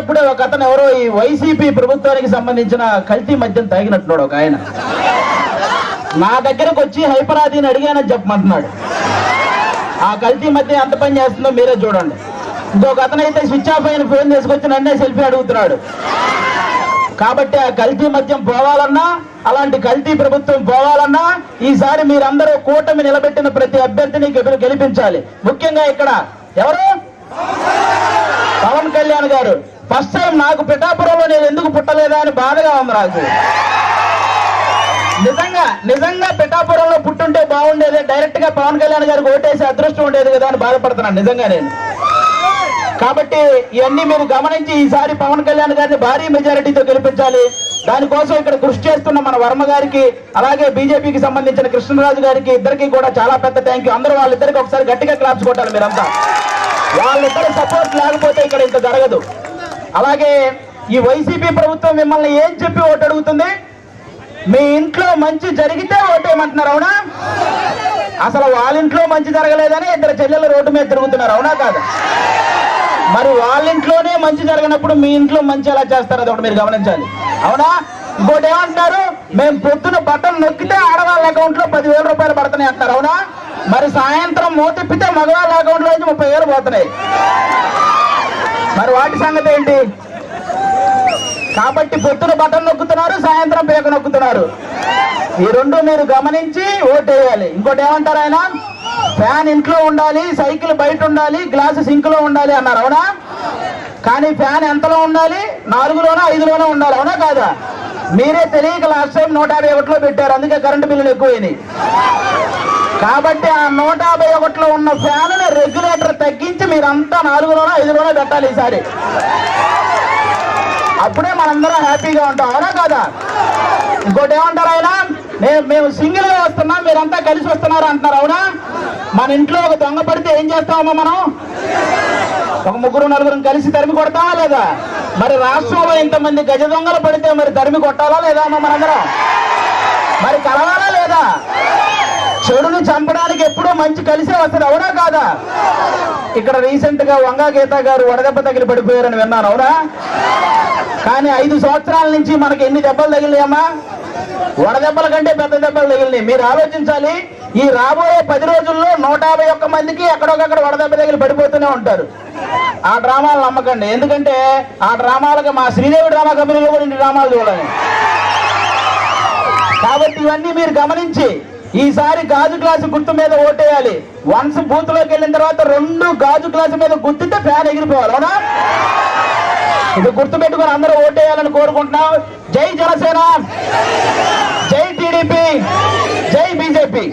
తాగేటప్పుడే ఒక అతను ఎవరో ఈ వైసీపీ ప్రభుత్వానికి సంబంధించిన కల్తీ మద్యం తాగినట్టున్నాడు ఒక ఆయన. నా దగ్గరకు వచ్చి హైపరాదిని అడిగానని చెప్పమంటున్నాడు. ఆ కల్తీ మద్యం ఎంత పని చేస్తుందో మీరే చూడండి. ఇంకొక అతను అయితే స్విచ్ ఆఫ్ అయిన ఫోన్ తీసుకొచ్చి నన్నే సెల్ఫీ అడుగుతున్నాడు. కాబట్టి ఆ కల్తీ మద్యం పోవాలన్నా, అలాంటి కల్తీ ప్రభుత్వం పోవాలన్నా ఈసారి మీరందరూ కూటమి నిలబెట్టిన ప్రతి అభ్యర్థిని గెలిపించాలి. ముఖ్యంగా ఇక్కడ ఎవరు? పవన్ కళ్యాణ్ గారు. ఫస్ట్ టైం నాకు పిఠాపురంలో నేను ఎందుకు పుట్టలేదా అని బాధగా ఉంది నాకు. నిజంగా పిఠాపురంలో పుట్టుంటే బాగుండేది, డైరెక్ట్ గా పవన్ కళ్యాణ్ గారికి ఓటేసి అదృష్టం ఉండేది కదా అని బాధపడుతున్నాను నిజంగా నేను. కాబట్టి ఇవన్నీ మీరు గమనించి ఈసారి పవన్ కళ్యాణ్ గారిని భారీ మెజారిటీతో గెలిపించాలి. దానికోసం ఇక్కడ కృషి చేస్తున్న మన వర్మ గారికి, అలాగే బీజేపీకి సంబంధించిన కృష్ణరాజు గారికి, ఇద్దరికి కూడా చాలా పెద్ద థ్యాంక్ యూ. అందరూ వాళ్ళిద్దరికి ఒకసారి గట్టిగా క్లాప్స్ కొట్టాలి మీరంతా. వాళ్ళిద్దరి సపోర్ట్ లేకపోతే ఇక్కడ ఇంత జరగదు. అలాగే ఈ వైసీపీ ప్రభుత్వం మిమ్మల్ని ఏం చెప్పి ఓటు అడుగుతుంది? మీ ఇంట్లో మంచి జరిగితే ఓటేయమంటున్నారు, అవునా? అసలు వాళ్ళ ఇంట్లో మంచి జరగలేదని ఇద్దరు చెల్లెలు రోడ్డు మీద తిరుగుతున్నారు, అవునా కాదా? మరి వాళ్ళ ఇంట్లోనే మంచి జరగనప్పుడు మీ ఇంట్లో మంచి ఎలా చేస్తారు? అది ఒకటి మీరు గమనించాలి, అవునా? ఇంకోటి ఏమంటారు? మేము పొద్దున బటన్ నొక్కితే ఆడవాళ్ళ అకౌంట్ లో 10,000 రూపాయలు పడుతున్నాయి అంటారు, అవునా? మరి సాయంత్రం మోతిప్పితే మగవాళ్ళ అకౌంట్ లో నుంచి 30,000 పోతున్నాయి. మరి వాటి సంగతి ఏంటి? కాబట్టి పొద్దున బటన్ నొక్కుతున్నారు, సాయంత్రం పేక నొక్కుతున్నారు. ఈ రెండు మీరు గమనించి ఓటేయాలి. ఇంకోటి ఏమంటారు ఆయన? ఫ్యాన్ ఇంట్లో ఉండాలి, సైకిల్ బయట ఉండాలి, గ్లాసు సింక్ లో ఉండాలి అన్నారు, అవునా? కానీ ఫ్యాన్ ఎంతలో ఉండాలి? 4లోనో 5లోనో ఉండాలి, అవునా కాదా? మీరే తెలియక లాస్ట్ టైం 151లో పెట్టారు, అందుకే కరెంటు బిల్లులు ఎక్కువైనాయి. కాబట్టి ఆ 151లో ఉన్న ఫ్యాన్ రెగ్యులేటర్ తగ్గించి మీరంతా 4లోనో 5లోనో పెట్టాలి ఈసారి. అప్పుడే మనందరం హ్యాపీగా ఉంటాం, అవునా కాదా? ఇంకోటి ఏమంటారు ఆయన? మేము సింగిల్ గా వస్తున్నాం, మీరంతా కలిసి వస్తున్నారు అంటున్నారు, అవునా? మన ఇంట్లో ఒక దొంగ పడితే ఏం చేస్తామమ్మా మనం? ఒక 3-4 కలిసి తరిమి కొడతామా లేదా? మరి రాష్ట్రంలో ఇంతమంది గజ దొంగలు పడితే మరి తరిమి కొట్టాలా లేదా అమ్మా మనందరం? మరి కలవాలా లేదా? చెడుని చంపడానికి ఎప్పుడూ మంచి కలిసే వస్తుంది, అవునా కాదా? ఇక్కడ రీసెంట్ గా వంగా గీత గారు వడదెబ్బ తగిలి పడిపోయారని విన్నాను, అవునా? కానీ 5 సంవత్సరాల నుంచి మనకి ఎన్ని దెబ్బలు తగిలినాయమ్మా? వడదెబ్బల కంటే పెద్ద దెబ్బలు తగిలినాయి. మీరు ఆలోచించాలి, ఈ రాబోయే 10 రోజుల్లో 151 మందికి ఎక్కడొకక్కడ వడదెబ్బ తగిలి పడిపోతూనే ఉంటారు. ఆ డ్రామాలు నమ్మకండి, ఎందుకంటే ఆ డ్రామాలకు మా శ్రీదేవి డ్రామా కంపెనీలో కూడా ఇన్ని డ్రామాలు చూడాలి. కాబట్టి ఇవన్నీ మీరు గమనించి ఈసారి గాజు గ్లాసు గుర్తు మీద ఓటేయాలి. వన్స్ బూత్ లోకి వెళ్ళిన తర్వాత 2 గాజు గ్లాసు మీద గుర్తితే ఫ్యాన్ ఎగిరిపోవాలి, అవునా? ఇది గుర్తు పెట్టుకుని అందరూ ఓటేయాలని కోరుకుంటున్నాం. జై జనసేన, జై టీడీపీ, జై బీజేపీ.